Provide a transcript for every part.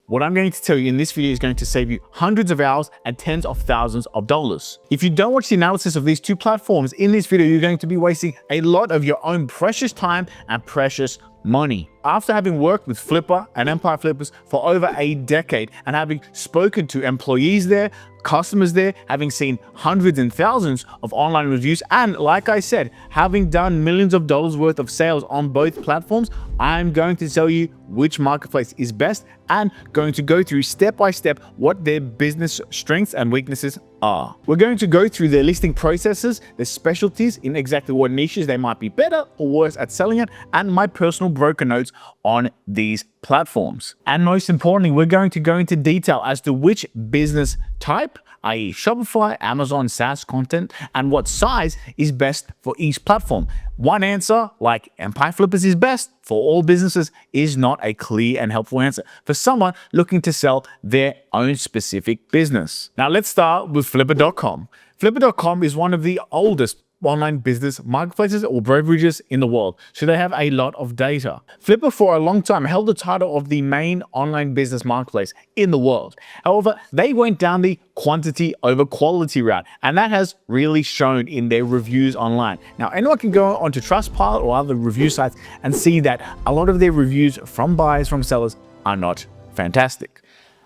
What I'm going to tell you in this video is going to save you hundreds of hours and tens of thousands of dollars. If you don't watch the analysis of these two platforms in this video, you're going to be wasting a lot of your own precious time and precious money. After having worked with Flippa and Empire Flippers for over a decade and having spoken to employees there, customers there, having seen hundreds and thousands of online reviews, and like I said, having done millions of dollars worth of sales on both platforms, I'm going to tell you which marketplace is best and going to go through step by step what their business strengths and weaknesses are. We're going to go through their listing processes, their specialties in exactly what niches they might be better or worse at selling it, and my personal broker notes on these platforms. And most importantly, we're going to go into detail as to which business type, i.e. Shopify, Amazon, SaaS content, and what size is best for each platform. One answer, like Empire Flippers is best for all businesses, is not a clear and helpful answer for someone looking to sell their own specific business. Now let's start with Flippa.com. Flippa.com is one of the oldest online business marketplaces or brokerages in the world, so they have a lot of data. Flippa for a long time held the title of the main online business marketplace in the world. However, they went down the quantity over quality route, and that has really shown in their reviews online. Now, anyone can go onto Trustpilot or other review sites and see that a lot of their reviews from buyers, from sellers, are not fantastic.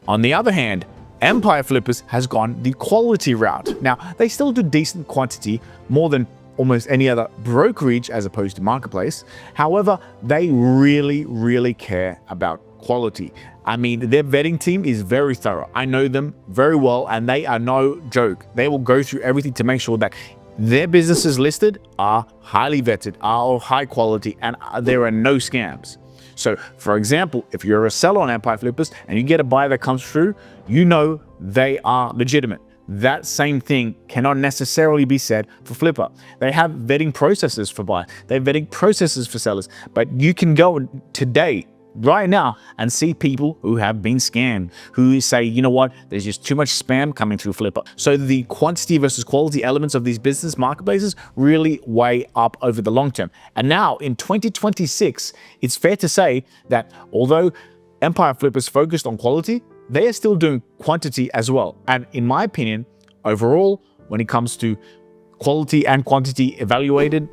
On the other hand, Empire Flippers has gone the quality route. Now, they still do decent quantity, more than almost any other brokerage as opposed to marketplace. However, they really care about quality. I mean, their vetting team is very thorough. I know them very well, and they are no joke. They will go through everything to make sure that their businesses listed are highly vetted, are of high quality, and there are no scams. So, for example, if you're a seller on Empire Flippers and you get a buyer that comes through, you know they are legitimate. That same thing cannot necessarily be said for Flippa. They have vetting processes for buyers. They have vetting processes for sellers. But you can go today, right now, and see people who have been scammed, who say, you know what, there's just too much spam coming through Flippa. So the quantity versus quality elements of these business marketplaces really weigh up over the long term. And now in 2026, it's fair to say that although Empire Flippers focused on quality, they are still doing quantity as well. And in my opinion, overall, when it comes to quality and quantity evaluated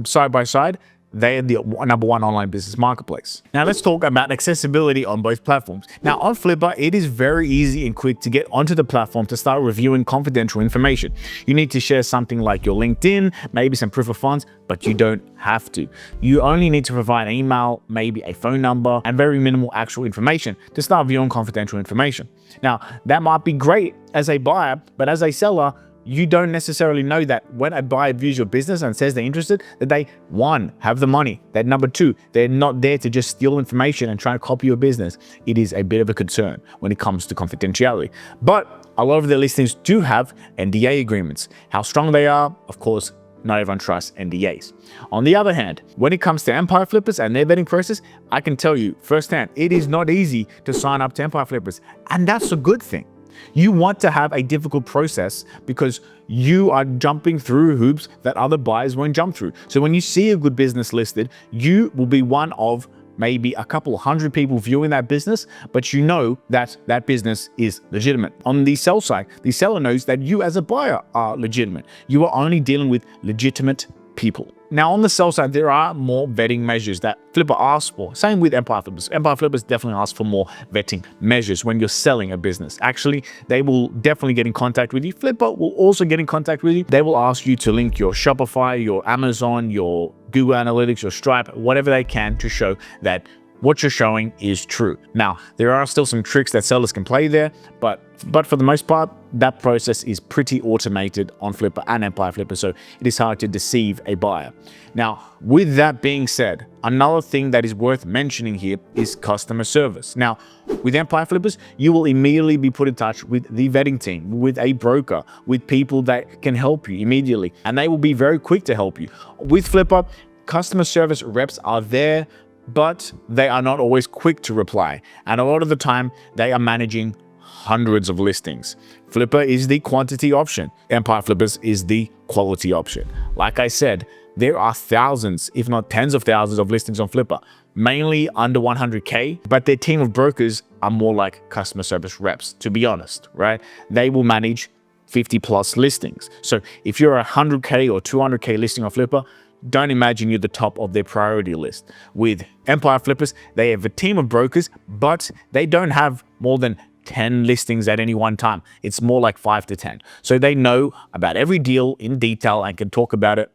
side by side, they are the number one online business marketplace. Now let's talk about accessibility on both platforms. Now on Flippa, it is very easy and quick to get onto the platform to start reviewing confidential information. You need to share something like your LinkedIn, maybe some proof of funds, but you don't have to. You only need to provide an email, maybe a phone number, and very minimal actual information to start viewing confidential information. Now that might be great as a buyer, but as a seller, you don't necessarily know that when a buyer views your business and says they're interested, that they, one, have the money, that number two, they're not there to just steal information and try to copy your business. It is a bit of a concern when it comes to confidentiality. But a lot of their listings do have NDA agreements. How strong they are, of course, not everyone trusts NDAs. On the other hand, when it comes to Empire Flippers and their vetting process, I can tell you firsthand, it is not easy to sign up to Empire Flippers, and that's a good thing. You want to have a difficult process because you are jumping through hoops that other buyers won't jump through. So when you see a good business listed, you will be one of maybe a couple hundred people viewing that business, but you know that that business is legitimate. On the sell side, the seller knows that you as a buyer are legitimate. You are only dealing with legitimate people. Now on the sell side, there are more vetting measures that Flippa asks for. Same with Empire Flippers. Empire Flippers definitely ask for more vetting measures when you're selling a business. Actually, they will definitely get in contact with you. Flippa will also get in contact with you. They will ask you to link your Shopify, your Amazon, your Google Analytics, your Stripe, whatever they can to show that what you're showing is true. Now, there are still some tricks that sellers can play there, but for the most part, that process is pretty automated on Flippa and Empire Flipper, so it is hard to deceive a buyer. Now, with that being said, another thing that is worth mentioning here is customer service. Now, with Empire Flippers, you will immediately be put in touch with the vetting team, with a broker, with people that can help you immediately, and they will be very quick to help you. With Flippa, customer service reps are there, but they are not always quick to reply. And a lot of the time, they are managing hundreds of listings. Flippa is the quantity option. Empire Flippers is the quality option. Like I said, there are thousands, if not tens of thousands of listings on Flippa. mainly under 100K, but their team of brokers are more like customer service reps, to be honest, right? They will manage 50 plus listings. So if you're a 100K or 200K listing on Flippa, don't imagine you're the top of their priority list. With Empire Flippers, they have a team of brokers, but they don't have more than 10 listings at any one time. It's more like 5 to 10. So they know about every deal in detail and can talk about it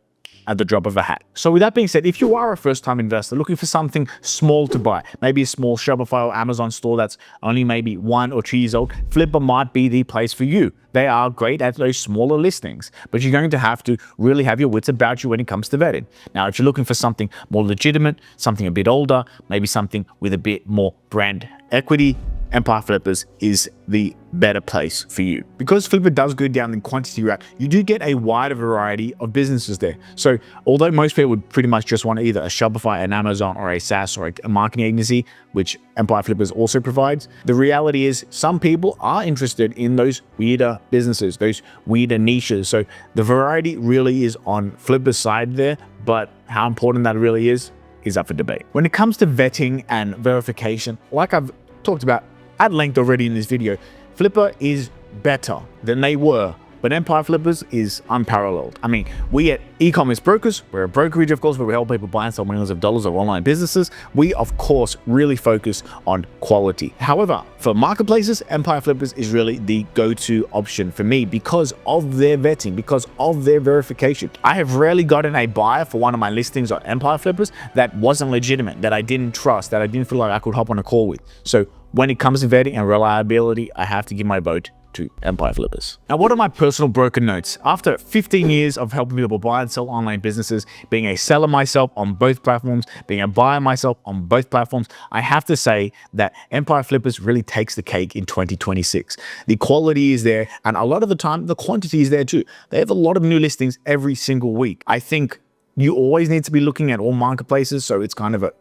at the drop of a hat. So with that being said, if you are a first-time investor looking for something small to buy, maybe a small Shopify or Amazon store that's only maybe 1 or 2 years old, Flippa might be the place for you. They are great at those smaller listings, but you're going to have to really have your wits about you when it comes to vetting. Now, if you're looking for something more legitimate, something a bit older, maybe something with a bit more brand equity, Empire Flippers is the better place for you. Because Flippa does go down the quantity route, you do get a wider variety of businesses there. So although most people would pretty much just want either a Shopify, an Amazon, or a SaaS or a marketing agency, which Empire Flippers also provides, the reality is some people are interested in those weirder businesses, those weirder niches. So the variety really is on Flippa's side there, but how important that really is up for debate. When it comes to vetting and verification, like I've talked about at length already in this video, Flippa is better than they were, but Empire Flippers is unparalleled. I mean, we at Ecommerce Brokers, we're a brokerage, of course, where we help people buy and sell millions of dollars of online businesses. We, of course, really focus on quality. However, for marketplaces, Empire Flippers is really the go-to option for me because of their vetting, because of their verification. I have rarely gotten a buyer for one of my listings on Empire Flippers that wasn't legitimate, that I didn't trust, that I didn't feel like I could hop on a call with. So when it comes to vetting and reliability, I have to give my vote to Empire Flippers. Now, what are my personal broker notes? After 15 years of helping people buy and sell online businesses, being a seller myself on both platforms, being a buyer myself on both platforms, I have to say that Empire Flippers really takes the cake in 2026. The quality is there, and a lot of the time, the quantity is there too. They have a lot of new listings every single week. I think you always need to be looking at all marketplaces, so it's kind of a,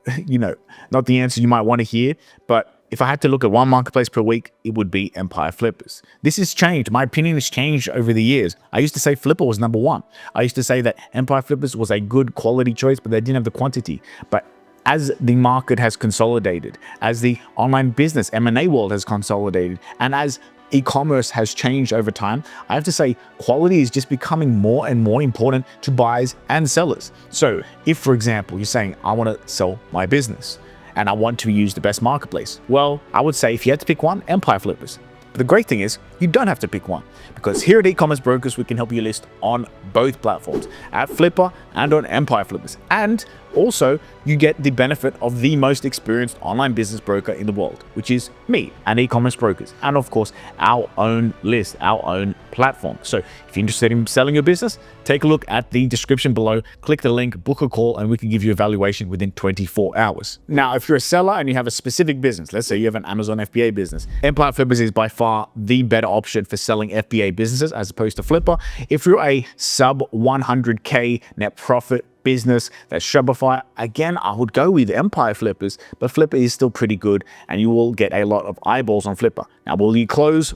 not the answer you might want to hear, but if I had to look at one marketplace per week, it would be Empire Flippers. This has changed. My opinion has changed over the years. I used to say Flippa was number one. I used to say that Empire Flippers was a good quality choice, but they didn't have the quantity. But as the market has consolidated, as the online business M&A world has consolidated, and as e-commerce has changed over time, I have to say quality is just becoming more and more important to buyers and sellers. So if, for example, you're saying, I want to sell my business, and I want to use the best marketplace, well, I would say if you had to pick one, Empire Flippers. But the great thing is, you don't have to pick one, because here at Ecommerce Brokers, we can help you list on both platforms, at Flippa and on Empire Flippers. And also, you get the benefit of the most experienced online business broker in the world, which is me and Ecommerce Brokers. And of course, our own list, our own platform. So if you're interested in selling your business, take a look at the description below, click the link, book a call, and we can give you a valuation within 24 hours. Now, if you're a seller and you have a specific business, let's say you have an Amazon FBA business, Empire Flippers is by far the better option for selling FBA businesses as opposed to Flippa. If you're a sub 100K net profit business that's Shopify, again, I would go with Empire Flippers, but Flippa is still pretty good and you will get a lot of eyeballs on Flippa. Now, will you close?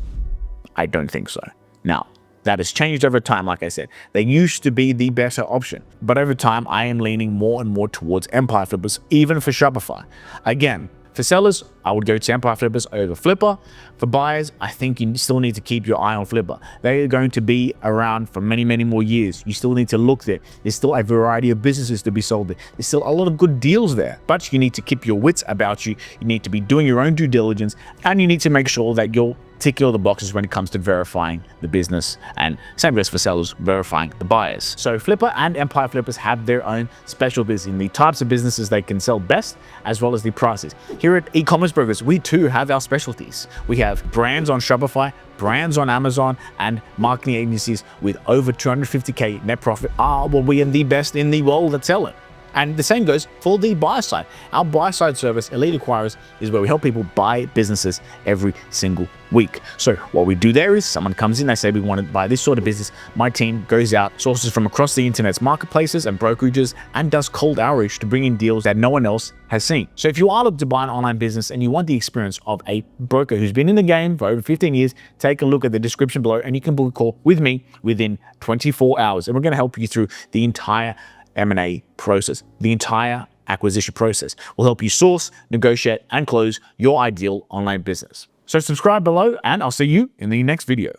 I don't think so. Now, that has changed over time, like I said. They used to be the better option, but over time, I am leaning more and more towards Empire Flippers, even for Shopify. Again, for sellers, I would go to Empire Flippers over Flippa. For buyers, I think you still need to keep your eye on Flippa. They are going to be around for many, many more years. You still need to look there. There's still a variety of businesses to be sold there. There's still a lot of good deals there, but you need to keep your wits about you. You need to be doing your own due diligence, and you need to make sure that you're ticking all the boxes when it comes to verifying the business, and same goes for sellers, verifying the buyers. So Flippa and Empire Flippers have their own special business in the types of businesses they can sell best, as well as the prices. Here at Ecommerce Brokers, we too have our specialties. We have brands on Shopify, brands on Amazon, and marketing agencies with over 250K net profit are well, we are the best in the world at selling. And the same goes for the buyer side. Our buyer side service, Elite Acquirers, is where we help people buy businesses every single week. So what we do there is someone comes in, they say we want to buy this sort of business. My team goes out, sources from across the internet's marketplaces and brokerages, and does cold outreach to bring in deals that no one else has seen. So if you are looking to buy an online business and you want the experience of a broker who's been in the game for over 15 years, take a look at the description below and you can book a call with me within 24 hours. And we're going to help you through the entire M&A process, the entire acquisition process. We'll help you source, negotiate, and close your ideal online business. So subscribe below, and I'll see you in the next video.